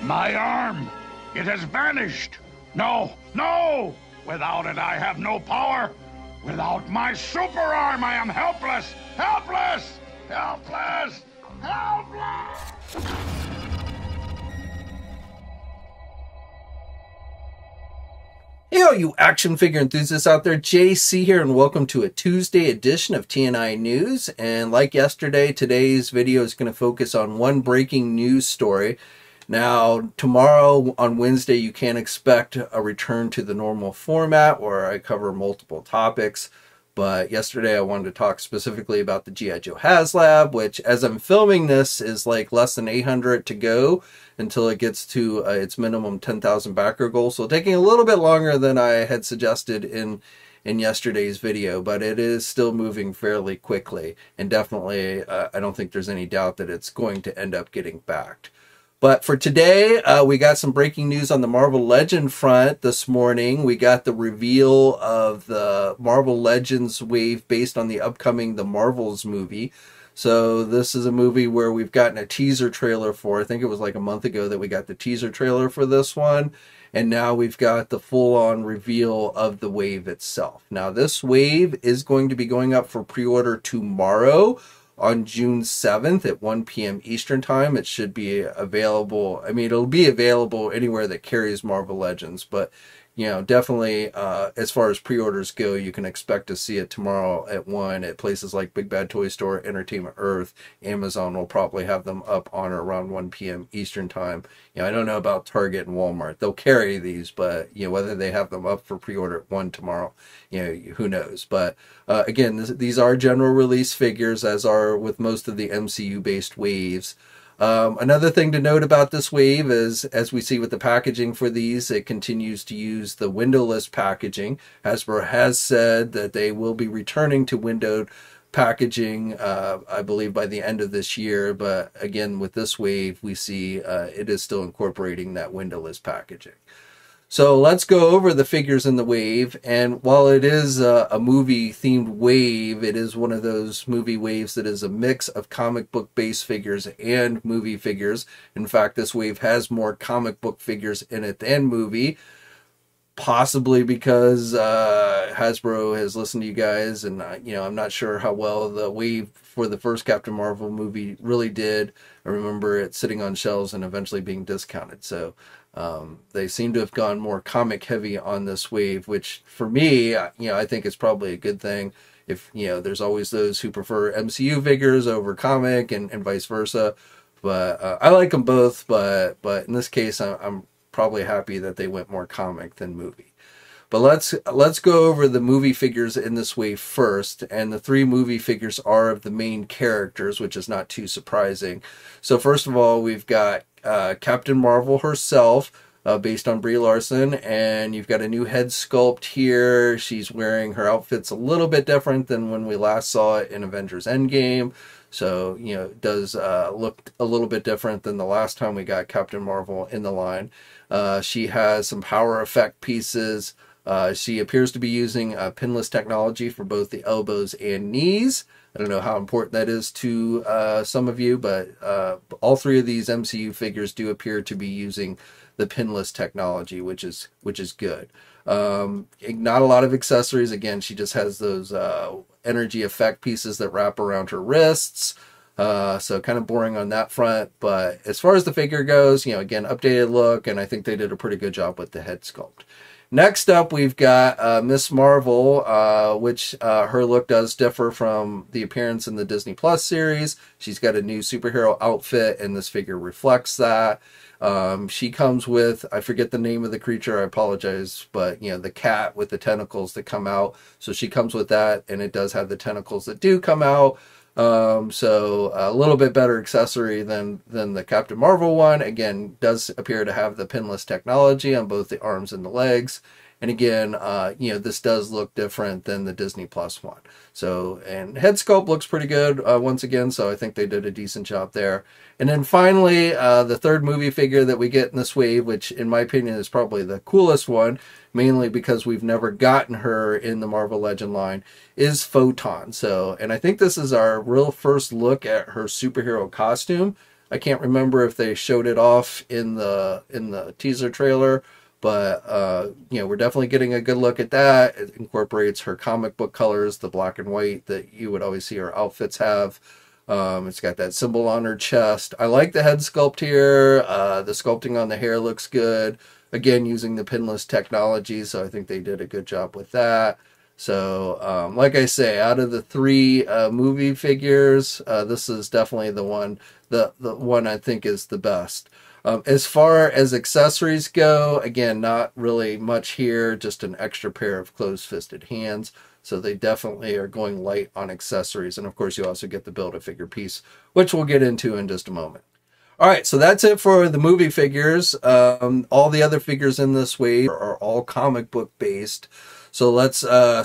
My arm, it has vanished. No, no! Without it, I have no power. Without my super arm, I am helpless! Helpless! Helpless! Helpless! Hey all you action figure enthusiasts out there, JC here, and welcome to a Tuesday edition of TNInews. And like yesterday, today's video is going to focus on one breaking news story. Now, tomorrow on Wednesday, you can expect a return to the normal format where I cover multiple topics. But yesterday I wanted to talk specifically about the G.I. Joe HasLab, which as I'm filming this is like less than 800 to go until it gets to its minimum 10,000 backer goal. So taking a little bit longer than I had suggested in yesterday's video, but it is still moving fairly quickly. And definitely I don't think there's any doubt that it's going to end up getting backed. But for today, we got some breaking news on the Marvel Legend front this morning. We got the reveal of the Marvel Legends wave based on the upcoming The Marvels movie. So this is a movie where we've gotten a teaser trailer for. I think it was like a month ago that we got the teaser trailer for this one. And now we've got the full-on reveal of the wave itself. Now this wave is going to be going up for pre-order tomorrow, on June 7th at 1 p.m. Eastern Time. It should be available. I mean, it'll be available anywhere that carries Marvel Legends, but you know, definitely as far as pre-orders go, you can expect to see it tomorrow at 1 at places like Big Bad Toy Store, Entertainment Earth. Amazon will probably have them up on or around 1 p.m. Eastern Time. You know, I don't know about Target and Walmart. They'll carry these, but you know, whether they have them up for pre-order at 1 tomorrow, you know, who knows. But again, these are general release figures, as are with most of the MCU-based waves. Another thing to note about this wave is, as we see with the packaging for these, it continues to use the windowless packaging. Hasbro has said that they will be returning to windowed packaging, I believe, by the end of this year. But again, with this wave, we see it is still incorporating that windowless packaging. So let's go over the figures in the wave, and while it is a movie-themed wave, it is one of those movie waves that is a mix of comic book base figures and movie figures. In fact, this wave has more comic book figures in it than movie, possibly because Hasbro has listened to you guys, and you know, I'm not sure how well the wave for the first Captain Marvel movie really did. I remember it sitting on shelves and eventually being discounted, so they seem to have gone more comic heavy on this wave, which for me, you know, I think is probably a good thing. If, you know, there's always those who prefer MCU figures over comic and vice versa, but I like them both, but in this case, I'm probably happy that they went more comic than movie. But let's go over the movie figures in this wave first, and the 3 movie figures are of the main characters, which is not too surprising. So first of all, we've got Captain Marvel herself, based on Brie Larson, and you've got a new head sculpt here. She's wearing, her outfit's a little bit different than when we last saw it in Avengers Endgame. So, you know, it does look a little bit different than the last time we got Captain Marvel in the line. She has some power effect pieces. She appears to be using pinless technology for both the elbows and knees. I don't know how important that is to some of you, but all 3 of these MCU figures do appear to be using the pinless technology, which is good. Not a lot of accessories. Again, she just has those energy effect pieces that wrap around her wrists. So kind of boring on that front. But as far as the figure goes, you know, again, updated look, and I think they did a pretty good job with the head sculpt. Next up, we've got Miss Marvel, which her look does differ from the appearance in the Disney Plus series. She's got a new superhero outfit, and this figure reflects that. She comes with, I forget the name of the creature, I apologize, but you know, the cat with the tentacles that come out. So she comes with that, and it does have the tentacles that do come out. So a little bit better accessory than the Captain Marvel one. Again, does appear to have the pinless technology on both the arms and the legs. And again, you know, this does look different than the Disney Plus one. So, and head sculpt looks pretty good once again, so I think they did a decent job there. And then finally, the 3rd movie figure that we get in this wave, which in my opinion is probably the coolest one, mainly because we've never gotten her in the Marvel Legend line, is Photon. So, and I think this is our real first look at her superhero costume. I can't remember if they showed it off in the teaser trailer, but you know, we're definitely getting a good look at that. It incorporates her comic book colors, the black and white that you would always see her outfits have. It's got that symbol on her chest. I like the head sculpt here. The sculpting on the hair looks good. Again, using the pinless technology, so I think they did a good job with that. So, like I say, out of the three movie figures, this is definitely the one I think is the best. As far as accessories go, again, not really much here, just an extra pair of closed-fisted hands. So they definitely are going light on accessories. And of course, you also get the Build-A-Figure piece, which we'll get into in just a moment. All right, so that's it for the movie figures. All the other figures in this wave are all comic book based. So let's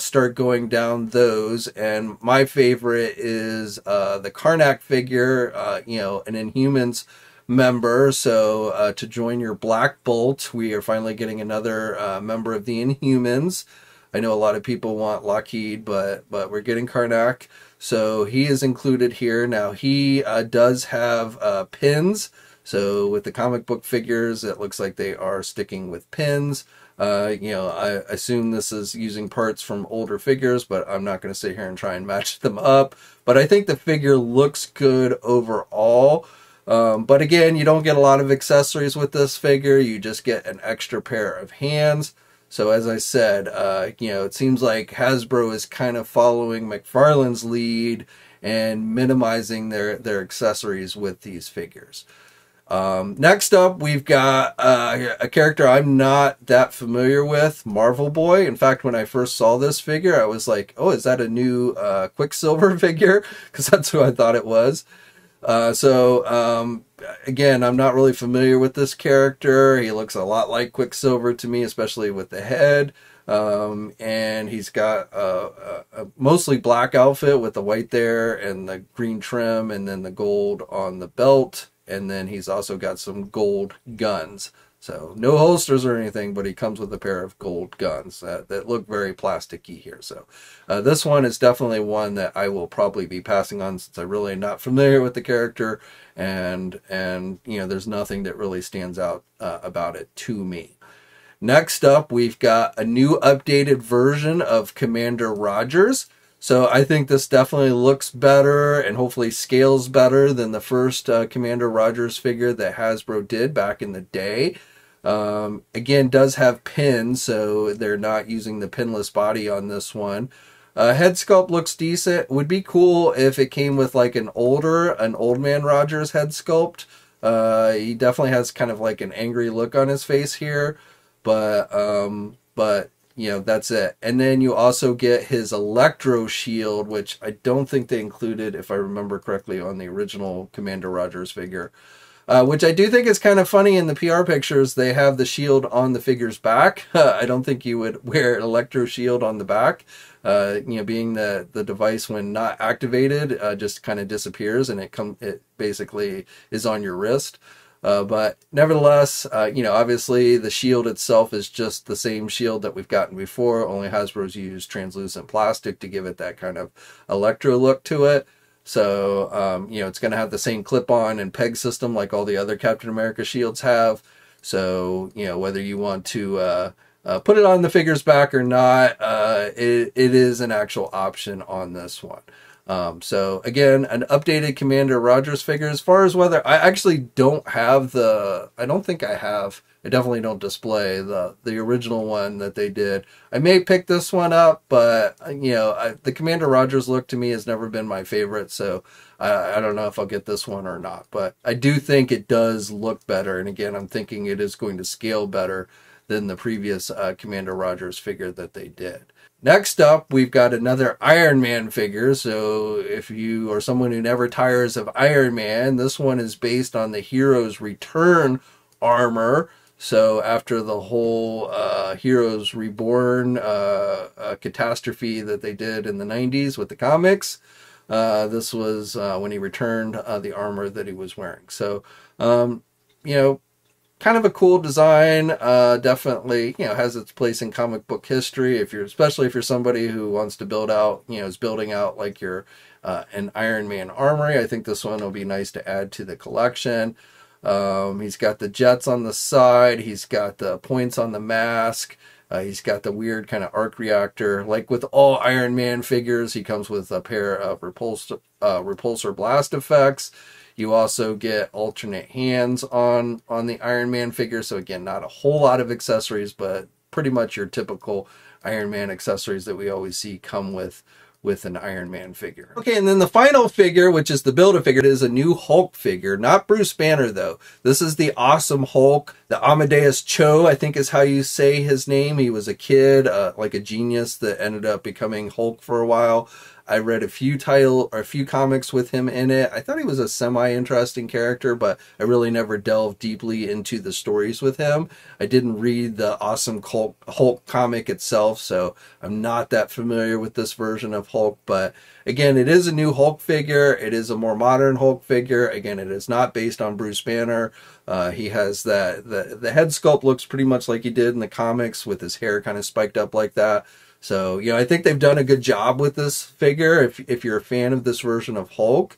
start going down those. And my favorite is the Karnak figure, you know, an Inhumans member. So to join your Black Bolt, we are finally getting another member of the Inhumans. I know a lot of people want Lockheed, but we're getting Karnak. So he is included here. Now he does have pins. So with the comic book figures, it looks like they are sticking with pins. You know, I assume this is using parts from older figures, but I'm not going to sit here and try and match them up. But I think the figure looks good overall. But again, you don't get a lot of accessories with this figure. You just get an extra pair of hands. So as I said, you know, it seems like Hasbro is kind of following McFarlane's lead and minimizing their accessories with these figures. Next up, we've got a character I'm not that familiar with, Marvel Boy. In fact, when I first saw this figure, I was like, oh, is that a new Quicksilver figure? Because that's who I thought it was. Again, I'm not really familiar with this character. He looks a lot like Quicksilver to me, especially with the head. And he's got a mostly black outfit with the white there and the green trim and then the gold on the belt. And then he's also got some gold guns. So no holsters or anything, but he comes with a pair of gold guns that look very plasticky here. So this one is definitely one that I will probably be passing on since I'm really not familiar with the character. And you know, there's nothing that really stands out about it to me. Next up, we've got a new updated version of Commander Rogers. So I think this definitely looks better and hopefully scales better than the first Commander Rogers figure that Hasbro did back in the day. Again, does have pins, so they're not using the pinless body on this one. Head sculpt looks decent. Would be cool if it came with like an old man Rogers head sculpt. He definitely has kind of like an angry look on his face here, but you know, that's it. And then you also get his Electro Shield, which I don't think they included, if I remember correctly, on the original Commander Rogers figure. Which I do think is kind of funny in the PR pictures. They have the shield on the figure's back. I don't think you would wear an Electro Shield on the back. You know, being the device when not activated just kind of disappears and it basically is on your wrist. But nevertheless, you know, obviously the shield itself is just the same shield that we've gotten before, only Hasbro's used translucent plastic to give it that kind of electro look to it. So, you know, it's going to have the same clip-on and peg system like all the other Captain America shields have. So, you know, whether you want to put it on the figure's back or not, it is an actual option on this one. So again, an updated Commander Rogers figure. As far as whether I actually don't have I don't think I have. I definitely don't display the original one that they did. I may pick this one up, but you know, the Commander Rogers look to me has never been my favorite. So I don't know if I'll get this one or not, but I do think it does look better. And again, I'm thinking it is going to scale better than the previous Commander Rogers figure that they did. Next up, we've got another Iron Man figure. So if you are someone who never tires of Iron Man, this one is based on the Heroes Return armor. So after the whole Heroes Reborn catastrophe that they did in the 90s with the comics, this was when he returned the armor that he was wearing. So, you know, kind of a cool design. Definitely, you know, has its place in comic book history. Especially if you're somebody who wants to build out, you know, is building out like your an Iron Man armory. I think this one will be nice to add to the collection. He's got the jets on the side. He's got the points on the mask. He's got the weird kind of arc reactor. Like with all Iron Man figures, he comes with a pair of repulsor blast effects. You also get alternate hands on the Iron Man figure. So again, not a whole lot of accessories, but pretty much your typical Iron Man accessories that we always see come with an Iron Man figure. Okay, and then the final figure, which is the Build-A-Figure, is a new Hulk figure. Not Bruce Banner, though. This is the Awesome Hulk. The Amadeus Cho, I think is how you say his name. He was a kid, like a genius that ended up becoming Hulk for a while. I read a few comics with him in it. I thought he was a semi-interesting character, but I really never delved deeply into the stories with him. I didn't read the Awesome Hulk comic itself, so I'm not that familiar with this version of Hulk. But again, it is a new Hulk figure. It is a more modern Hulk figure. Again, it is not based on Bruce Banner. He has the head sculpt looks pretty much like he did in the comics, with his hair kind of spiked up like that. So, you know, I think they've done a good job with this figure if you're a fan of this version of Hulk.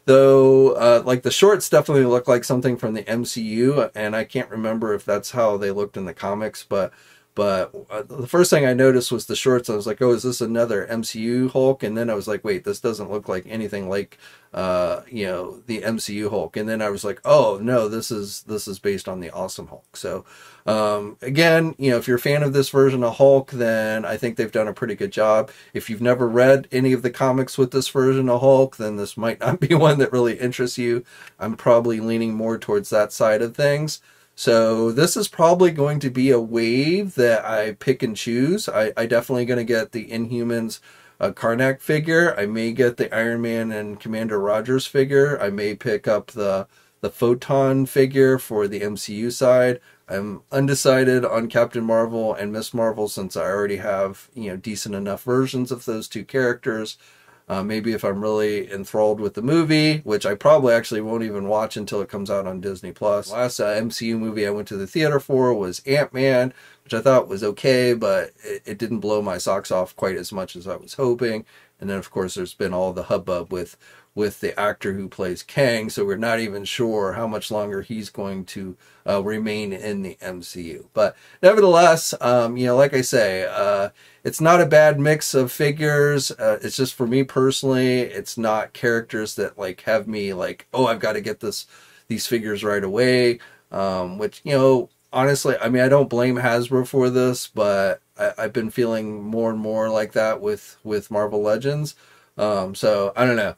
Though, like the shorts definitely look like something from the MCU, and I can't remember if that's how they looked in the comics, but the first thing I noticed was the shorts. I was like, oh, is this another MCU Hulk? And then I was like, wait, this doesn't look like anything like, you know, the MCU Hulk. And then I was like, oh, no, this is based on the Awesome Hulk. So, again, you know, if you're a fan of this version of Hulk, then I think they've done a pretty good job. If you've never read any of the comics with this version of Hulk, then this might not be one that really interests you. I'm probably leaning more towards that side of things. So this is probably going to be a wave that I pick and choose. I definitely going to get the Inhumans Karnak figure. I may get the Iron Man and Commander Rogers figure. I may pick up the Photon figure for the MCU side. I'm undecided on Captain Marvel and Miss Marvel, since I already have, you know, decent enough versions of those two characters. Maybe if I'm really enthralled with the movie, which I probably actually won't even watch until it comes out on Disney+. Last MCU movie I went to the theater for was Ant-Man, which I thought was okay, but it didn't blow my socks off quite as much as I was hoping. And then, of course, there's been all the hubbub with the actor who plays Kang, so we're not even sure how much longer he's going to remain in the MCU. But nevertheless, you know, like I say, it's not a bad mix of figures. It's just, for me personally, it's not characters that like have me like, oh, I've got to get these figures right away. Which, you know, honestly, I mean, I don't blame Hasbro for this, but I've been feeling more and more like that with Marvel Legends. So I don't know.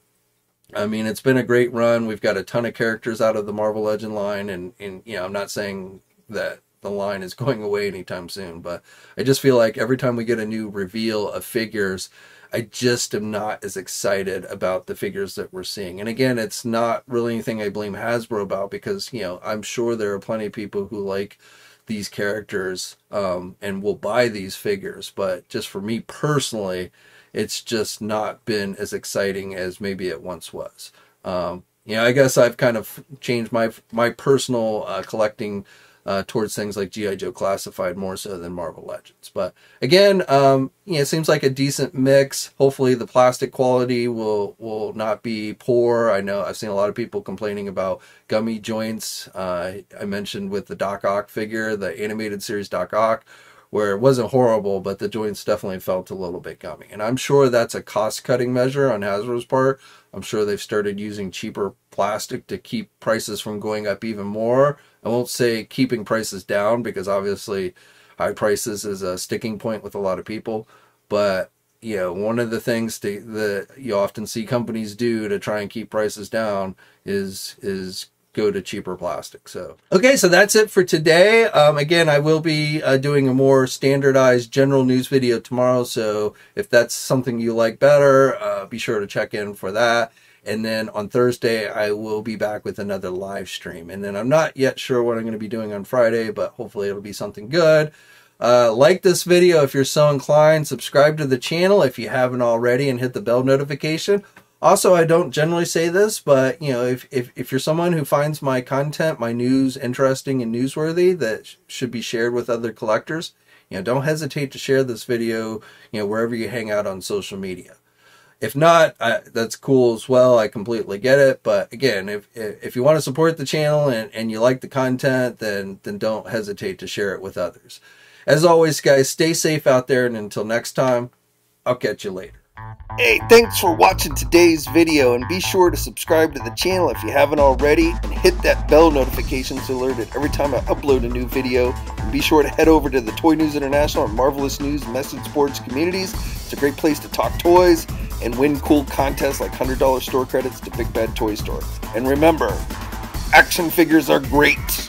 I mean, it's been a great run. We've got a ton of characters out of the Marvel Legend line, and you know, I'm not saying that the line is going away anytime soon, but I just feel like every time we get a new reveal of figures, I just am not as excited about the figures that we're seeing. And again, it's not really anything I blame Hasbro about, because, you know, I'm sure there are plenty of people who like these characters and will buy these figures, but just for me personally, it's just not been as exciting as maybe it once was. You know, I guess I've kind of changed my personal collecting towards things like G.I. Joe Classified more so than Marvel Legends. But again, you know, it seems like a decent mix. Hopefully the plastic quality will not be poor. I know I've seen a lot of people complaining about gummy joints. I mentioned with the Doc Ock figure, the animated series Doc Ock, where it wasn't horrible, but the joints definitely felt a little bit gummy. And I'm sure that's a cost-cutting measure on Hasbro's part. I'm sure they've started using cheaper plastic to keep prices from going up even more. I won't say keeping prices down, because obviously high prices is a sticking point with a lot of people. But, you know, one of the things that you often see companies do to try and keep prices down is go to cheaper plastic. So okay, so that's it for today. Again, I will be doing a more standardized general news video tomorrow, so if that's something you like better, be sure to check in for that. And then on Thursday, I will be back with another live stream. And then I'm not yet sure what I'm going to be doing on Friday, but hopefully it'll be something good. Like this video if you're so inclined. Subscribe to the channel if you haven't already, and hit the bell notification. Also, I don't generally say this, but you know, if you're someone who finds my content, my news interesting and newsworthy, that should be shared with other collectors, you know, don't hesitate to share this video, you know, wherever you hang out on social media. If not, that's cool as well. I completely get it. But again, if you want to support the channel and you like the content, then don't hesitate to share it with others. As always, guys, stay safe out there, and until next time, I'll catch you later. Hey, thanks for watching today's video, and be sure to subscribe to the channel if you haven't already, and hit that bell notification to alerted every time I upload a new video. And be sure to head over to the Toy News International and Marvelous News Message Boards communities. It's a great place to talk toys and win cool contests like $100 store credits to Big Bad Toy Store. And remember, action figures are great.